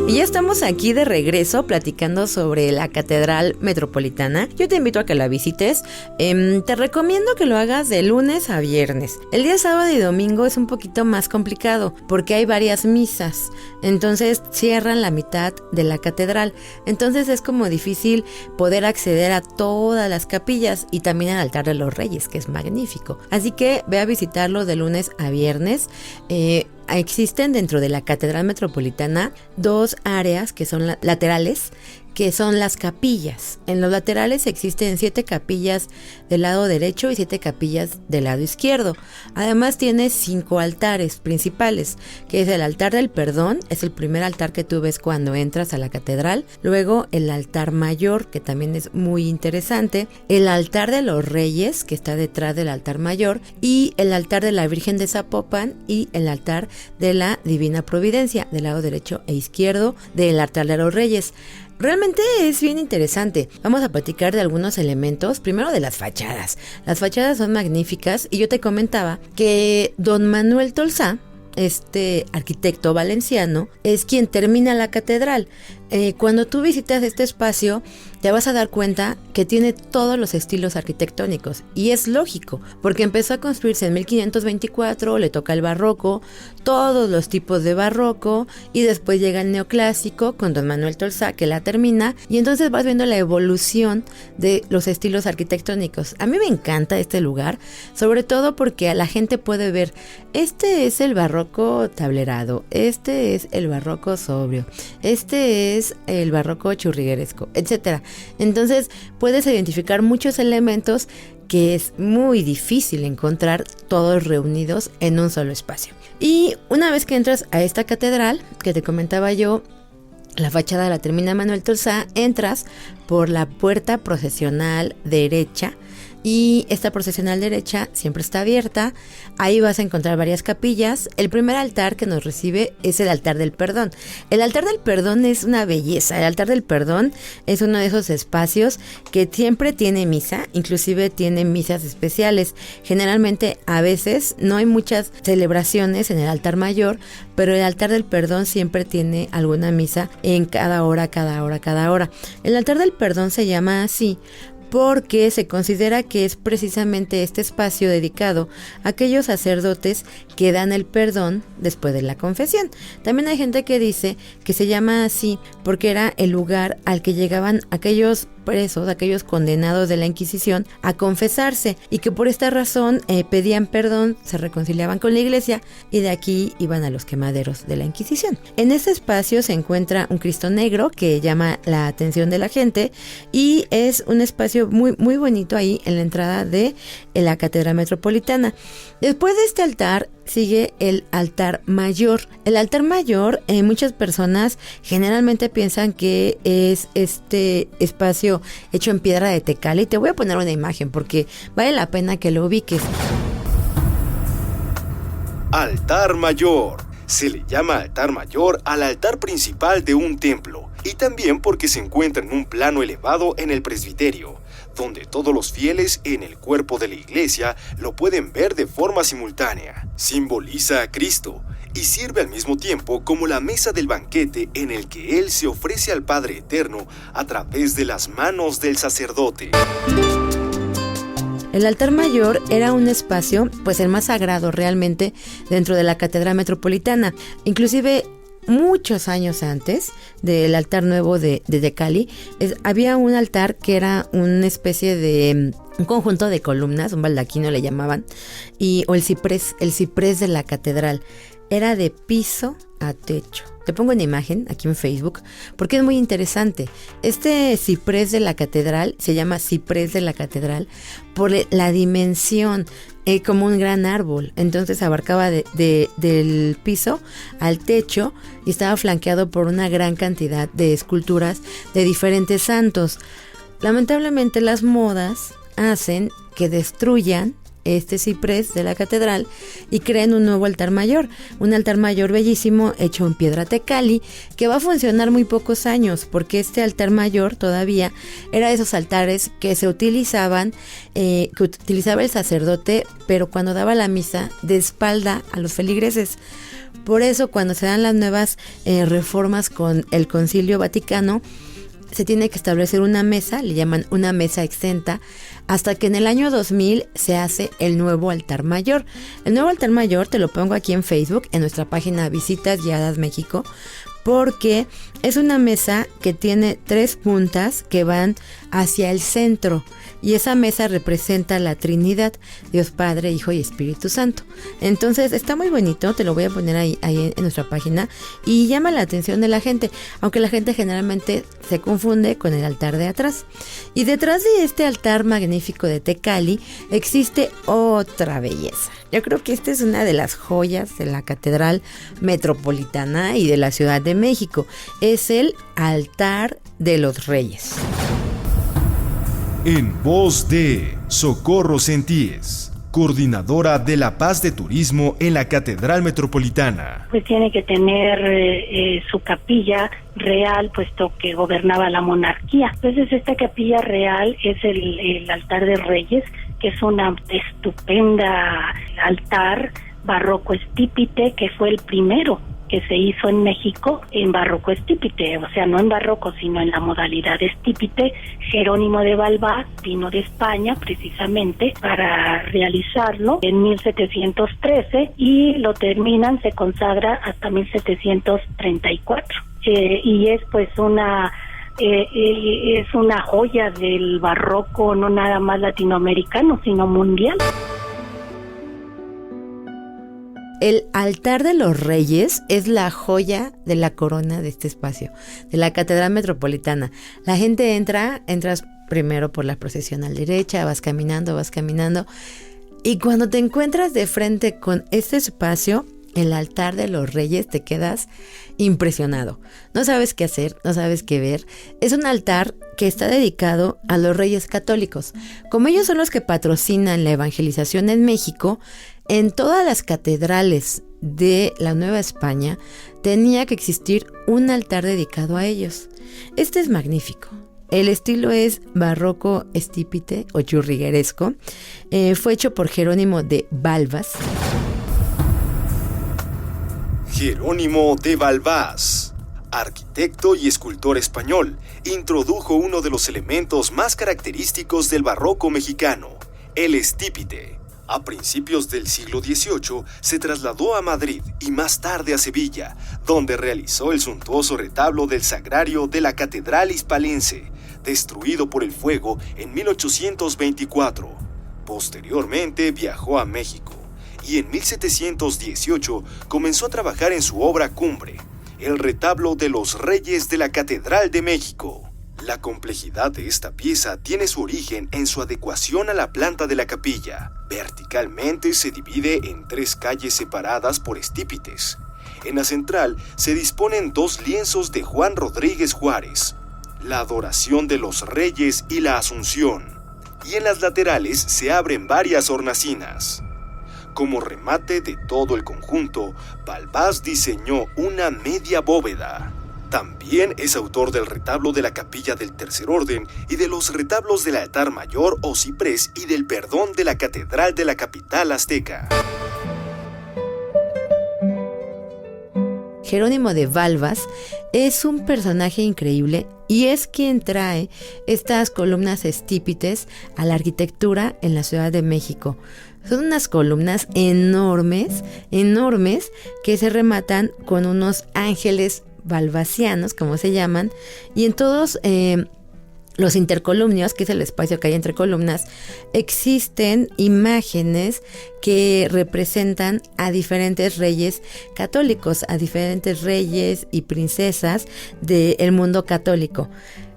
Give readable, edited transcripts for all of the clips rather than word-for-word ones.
Y ya estamos aquí de regreso platicando sobre la Catedral Metropolitana. Yo te invito a que la visites. Te recomiendo que lo hagas de lunes a viernes. El día sábado y domingo es un poquito más complicado porque hay varias misas. Entonces cierran la mitad de la catedral. Entonces es como difícil poder acceder a todas las capillas y también al altar de los Reyes, que es magnífico. Así que ve a visitarlo de lunes a viernes. Existen dentro de la Catedral Metropolitana dos áreas que son laterales, que son las capillas. En los laterales existen 7 capillas del lado derecho y 7 capillas del lado izquierdo. Además tiene 5 altares principales, que es el altar del perdón, es el primer altar que tú ves cuando entras a la catedral. Luego el altar mayor, que también es muy interesante. El altar de los Reyes, que está detrás del altar mayor. Y el altar de la Virgen de Zapopan y el altar de la Divina Providencia, del lado derecho e izquierdo del altar de los Reyes. Realmente es bien interesante. Vamos a platicar de algunos elementos. Primero de las fachadas. Las fachadas son magníficas y yo te comentaba que don Manuel Tolsá, este arquitecto valenciano, es quien termina la catedral. Cuando tú visitas este espacio te vas a dar cuenta que tiene todos los estilos arquitectónicos y es lógico porque empezó a construirse en 1524, le toca el barroco, todos los tipos de barroco y después llega el neoclásico con don Manuel Tolsá que la termina y entonces vas viendo la evolución de los estilos arquitectónicos. A mí me encanta este lugar, sobre todo porque la gente puede ver, este es el barroco tablerado, este es el barroco sobrio, este es el barroco churrigueresco, etcétera. Entonces puedes identificar muchos elementos que es muy difícil encontrar todos reunidos en un solo espacio. Y una vez que entras a esta catedral que te comentaba yo, la fachada la termina Manuel Tolsá, entras por la puerta procesional derecha. Y esta procesional derecha siempre está abierta. Ahí vas a encontrar varias capillas. El primer altar que nos recibe es el altar del perdón. El altar del perdón es una belleza. El altar del perdón es uno de esos espacios que siempre tiene misa, inclusive tiene misas especiales. Generalmente a veces no hay muchas celebraciones en el altar mayor, pero el altar del perdón siempre tiene alguna misa en cada hora. El altar del perdón se llama así porque se considera que es precisamente este espacio dedicado a aquellos sacerdotes que dan el perdón después de la confesión. También hay gente que dice que se llama así porque era el lugar al que llegaban aquellos presos, aquellos condenados de la Inquisición a confesarse y que por esta razón pedían perdón, se reconciliaban con la iglesia y de aquí iban a los quemaderos de la Inquisición. En este espacio se encuentra un Cristo negro que llama la atención de la gente y es un espacio muy, muy bonito ahí en la entrada de la Catedral Metropolitana. Después de este altar sigue el altar mayor. El altar mayor, muchas personas generalmente piensan que es este espacio hecho en piedra de Tecali. Te voy a poner una imagen porque vale la pena que lo ubiques. Altar mayor. Se le llama altar mayor al altar principal de un templo y también porque se encuentra en un plano elevado en el presbiterio, donde todos los fieles en el cuerpo de la iglesia lo pueden ver de forma simultánea. Simboliza a Cristo y sirve al mismo tiempo como la mesa del banquete en el que Él se ofrece al Padre Eterno a través de las manos del sacerdote. El altar mayor era un espacio, pues el más sagrado realmente dentro de la Catedral Metropolitana. Inclusive muchos años antes del altar nuevo de Tecali, había un altar que era una especie de un conjunto de columnas, un baldaquino le llamaban, o el ciprés de la catedral. Era de piso a techo. Te pongo una imagen aquí en Facebook porque es muy interesante. Este ciprés de la catedral se llama ciprés de la catedral por la dimensión, como un gran árbol. Entonces abarcaba del piso al techo y estaba flanqueado por una gran cantidad de esculturas de diferentes santos. Lamentablemente las modas hacen que destruyan este ciprés de la catedral y creen un nuevo altar mayor bellísimo hecho en piedra tecali que va a funcionar muy pocos años porque este altar mayor todavía era de esos altares que se utilizaban, que utilizaba el sacerdote, pero cuando daba la misa de espalda a los feligreses. Por eso cuando se dan las nuevas reformas con el Concilio Vaticano, se tiene que establecer una mesa, le llaman una mesa exenta, hasta que en el año 2000 se hace el nuevo altar mayor. El nuevo altar mayor te lo pongo aquí en Facebook, en nuestra página Visitas Guiadas México, porque es una mesa que tiene 3 puntas que van hacia el centro y esa mesa representa la Trinidad, Dios Padre, Hijo y Espíritu Santo. Entonces está muy bonito, te lo voy a poner ahí en nuestra página y llama la atención de la gente, aunque la gente generalmente se confunde con el altar de atrás. Y detrás de este altar magnífico de Tecali existe otra belleza. Yo creo que esta es una de las joyas de la Catedral Metropolitana y de la Ciudad de México. Es el altar de los Reyes. En voz de Socorro Sentíes, coordinadora de la Paz de Turismo en la Catedral Metropolitana. Pues tiene que tener su capilla real, puesto que gobernaba la monarquía. Entonces esta capilla real es el altar de Reyes, que es una estupenda altar barroco estípite, que fue el primero que se hizo en México en barroco estípite, o sea, no en barroco, sino en la modalidad estípite. Jerónimo de Balbás vino de España precisamente para realizarlo en 1713 y lo terminan, se consagra hasta 1734. Y es pues es una joya del barroco, no nada más latinoamericano, sino mundial. El altar de los Reyes es la joya de la corona de este espacio, de la Catedral Metropolitana. La gente entras primero por la procesión a la derecha, vas caminando, y cuando te encuentras de frente con este espacio, el altar de los Reyes, te quedas impresionado. No sabes qué hacer, no sabes qué ver. Es un altar que está dedicado a los Reyes Católicos. Como ellos son los que patrocinan la evangelización en México, en todas las catedrales de la Nueva España tenía que existir un altar dedicado a ellos. Este es magnífico. El estilo es barroco estípite o churrigueresco. Fue hecho por Jerónimo de Balbás. Jerónimo de Balbás, arquitecto y escultor español, introdujo uno de los elementos más característicos del barroco mexicano, el estípite. A principios del siglo XVIII se trasladó a Madrid y más tarde a Sevilla, donde realizó el suntuoso retablo del Sagrario de la Catedral Hispalense, destruido por el fuego en 1824. Posteriormente viajó a México y en 1718 comenzó a trabajar en su obra cumbre, el retablo de los Reyes de la Catedral de México. La complejidad de esta pieza tiene su origen en su adecuación a la planta de la capilla. Verticalmente se divide en 3 calles separadas por estípites. En la central se disponen 2 lienzos de Juan Rodríguez Juárez, la Adoración de los Reyes y la Asunción, y en las laterales se abren varias hornacinas. Como remate de todo el conjunto, Balbás diseñó una media bóveda. También es autor del retablo de la capilla del Tercer Orden y de los retablos del altar mayor o ciprés y del perdón de la catedral de la capital azteca. Jerónimo de Balbás es un personaje increíble y es quien trae estas columnas estípites a la arquitectura en la Ciudad de México. Son unas columnas enormes que se rematan con unos ángeles balbasianos, como se llaman, y en todos los intercolumnios, que es el espacio que hay entre columnas, existen imágenes que representan a diferentes reyes católicos, a diferentes reyes y princesas del mundo católico.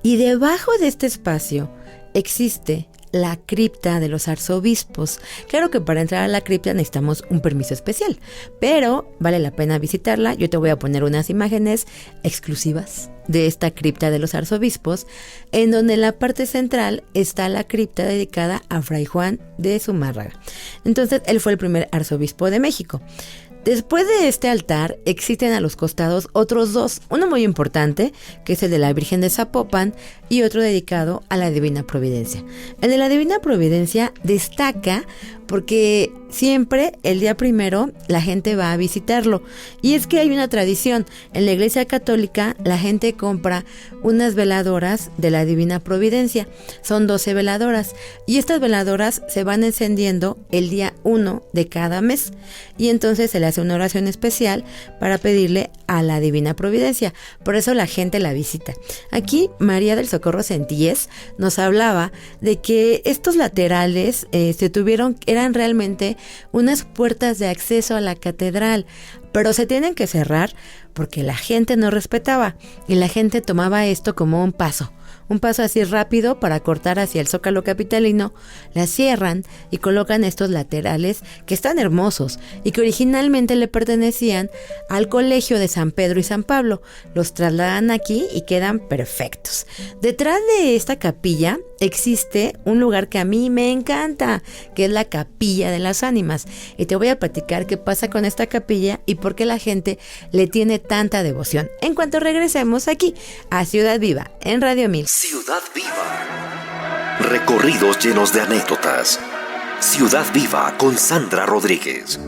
Y debajo de este espacio existe la cripta de los arzobispos. Claro que para entrar a la cripta necesitamos un permiso especial, pero vale la pena visitarla. Yo te voy a poner unas imágenes exclusivas de esta cripta de los arzobispos, en donde en la parte central está la cripta dedicada a Fray Juan de Zumárraga. Entonces, él fue el primer arzobispo de México. Después de este altar existen a los costados otros dos, uno muy importante, que es el de la Virgen de Zapopan, y otro dedicado a la Divina Providencia. El de la Divina Providencia destaca porque siempre el día primero la gente va a visitarlo. Y es que hay una tradición, en la Iglesia Católica la gente compra unas veladoras de la Divina Providencia, son 12 veladoras, y estas veladoras se van encendiendo el día 1 de cada mes, y entonces se le hace una oración especial para pedirle a la Divina Providencia, por eso la gente la visita. Aquí María del Socorro Sentíes nos hablaba de que estos laterales eran realmente unas puertas de acceso a la catedral, pero se tienen que cerrar porque la gente no respetaba y la gente tomaba esto como un paso así rápido para cortar hacia el Zócalo capitalino. La cierran y colocan estos laterales que están hermosos y que originalmente le pertenecían al colegio de San Pedro y San Pablo. Los trasladan aquí y quedan perfectos. Detrás de esta capilla existe un lugar que a mí me encanta, que es la Capilla de las Ánimas, y te voy a platicar qué pasa con esta capilla y por qué la gente le tiene tanta devoción en cuanto regresemos aquí a Ciudad Viva en Radio 1000. Ciudad Viva. Recorridos llenos de anécdotas. Ciudad Viva con Sandra Rodríguez.